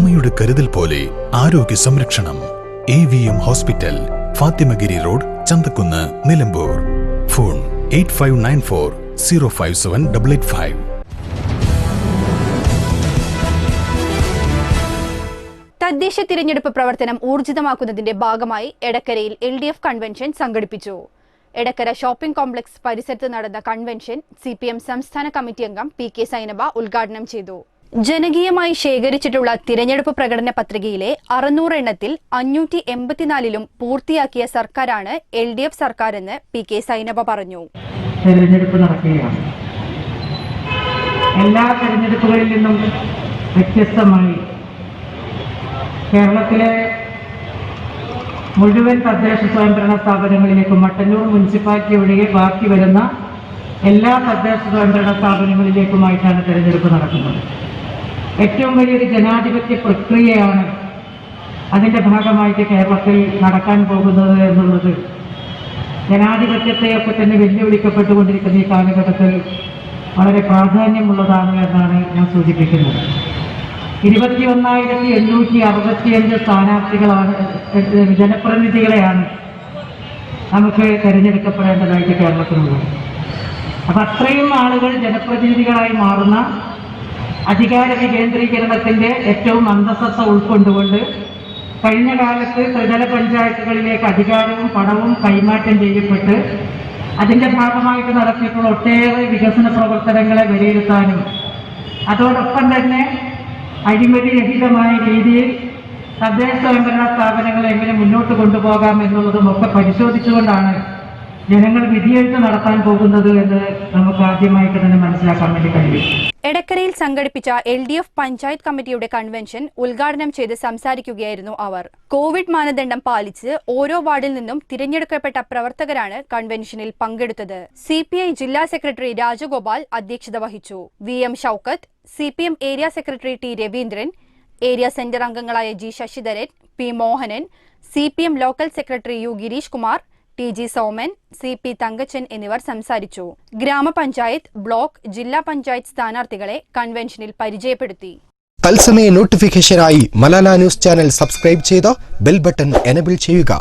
അമ്മയുടെ കരുതൽ പോലെ ആരോഗ്യ സംരക്ഷണം. AVM hospital, Fathimagiri road, Chanthakkunnu, Nilambur. Phone 8594 057 885. തദ്ദേശ തിരഞ്ഞെടുപ്പ് പ്രവർത്തനം ഊർജിതമാക്കുന്നതിന്റെ ഭാഗമായി എടക്കരയിൽ LDF കൺവെൻഷൻ സംഘടിപ്പിച്ചു. എടക്കര ഷോപ്പിംഗ് കോംപ്ലക്സ് പരിസരത്ത് നടന്ന കൺവെൻഷൻ CPM സംസ്ഥാന കമ്മിറ്റി അംഗം PK സൈനബ ഉദ്ഘാടനം ചെയ്തു. ജനകീയമായി ശേഖരിച്ചിട്ടുള്ള തിരഞ്ഞെടുപ്പ് പ്രകടന പത്രികയിലെ 600 എണ്ണത്തിൽ 584 പൂർത്തിയാക്കിയ സർക്കാരാണ് LDF സർക്കാരെന്ന് PK സൈനബ പറഞ്ഞു. തെരഞ്ഞെടുപ്പ് നടക്കുകയാണ്. എല്ലാ തെരഞ്ഞെടുപ്പുകളിൽ നിന്നും വ്യത്യസ്തമായി കേരളത്തിലെ മുഴുവൻ തദ്ദേശ സ്വയംഭരണ സ്ഥാപനങ്ങളിലേക്കും മട്ടന്നൂർ മുനിസിപ്പാലിറ്റി ഒഴികെ ബാക്കി വരുന്ന എല്ലാ തദ്ദേശ സ്വയംഭരണ സ്ഥാപനങ്ങളിലേക്കുമായിട്ടാണ് തെരഞ്ഞെടുപ്പ് നടക്കുന്നത്. ഏറ്റവും വലിയൊരു ജനാധിപത്യ പ്രക്രിയയാണ് അതിൻ്റെ ഭാഗമായിട്ട് കേരളത്തിൽ നടക്കാൻ പോകുന്നത് എന്നുള്ളത് ജനാധിപത്യത്തെയൊക്കെ തന്നെ വെല്ലുവിളിക്കപ്പെട്ടുകൊണ്ടിരിക്കുന്ന ഈ കാലഘട്ടത്തിൽ വളരെ പ്രാധാന്യമുള്ളതാണ് എന്നാണ് ഞാൻ സൂചിപ്പിക്കുന്നത്. 21,865 സ്ഥാനാർത്ഥികളാണ്, ജനപ്രതിനിധികളെയാണ് നമുക്ക് തിരഞ്ഞെടുക്കപ്പെടേണ്ടതായിട്ട് കേരളത്തിലുള്ളത്. അപ്പം അത്രയും ആളുകൾ ജനപ്രതിനിധികളായി മാറുന്ന അധികാര വികേന്ദ്രീകരണത്തിൻ്റെ ഏറ്റവും അന്തസത്ത ഉൾക്കൊണ്ടുകൊണ്ട് കഴിഞ്ഞ കാലത്ത് ത്രിതല പഞ്ചായത്തുകളിലേക്ക് അധികാരവും പണവും കൈമാറ്റം ചെയ്യപ്പെട്ട് അതിൻ്റെ ഭാഗമായിട്ട് നടത്തിയിട്ടുള്ള ഒട്ടേറെ വികസന പ്രവർത്തനങ്ങളെ വിലയിരുത്താനും അതോടൊപ്പം തന്നെ അഴിമതിരഹിതമായ രീതിയിൽ തദ്ദേശ സ്വയംഭരണ സ്ഥാപനങ്ങളെ എങ്ങനെ മുന്നോട്ട് കൊണ്ടുപോകാം എന്നുള്ളതും ഒക്കെ പരിശോധിച്ചുകൊണ്ടാണ് ജനങ്ങൾ വിധിയെഴുത്ത് നടത്താൻ പോകുന്നത് എന്ന് നമുക്ക് ആദ്യമായിട്ട് തന്നെ മനസ്സിലാക്കാൻ വേണ്ടി കഴിയും. എടക്കരയിൽ സംഘടിപ്പിച്ച LDF പഞ്ചായത്ത് കമ്മിറ്റിയുടെ കൺവെൻഷൻ ഉദ്ഘാടനം ചെയ്ത് സംസാരിക്കുകയായിരുന്നു അവർ. കോവിഡ് മാനദണ്ഡം പാലിച്ച് ഓരോ വാർഡിൽ നിന്നും തിരഞ്ഞെടുക്കപ്പെട്ട പ്രവർത്തകരാണ് കൺവെൻഷനിൽ പങ്കെടുത്തത്. CPI ജില്ലാ സെക്രട്ടറി രാജഗോപാൽ അധ്യക്ഷത വഹിച്ചു. VM Shoukath, CPM area secretary T Raveendran, area centre അംഗങ്ങളായ G Sasidharan, P Mohanan, CPM local secretary U Gireesh Kumar, TG Soman, CP Thankachan എന്നിവർ സംസാരിച്ചു. ഗ്രാമപഞ്ചായത്ത്, ബ്ലോക്ക്, ജില്ലാ പഞ്ചായത്ത് സ്ഥാനാർത്ഥികളെ കൺവെൻഷനിൽ പരിചയപ്പെടുത്തി. തത്സമയ നോട്ടിഫിക്കേഷനായി മലാല ന്യൂസ് ചാനൽ സബ്സ്ക്രൈബ് ചെയ്ത് ബെൽ ബട്ടൺ എനേബിൾ ചെയ്യുക.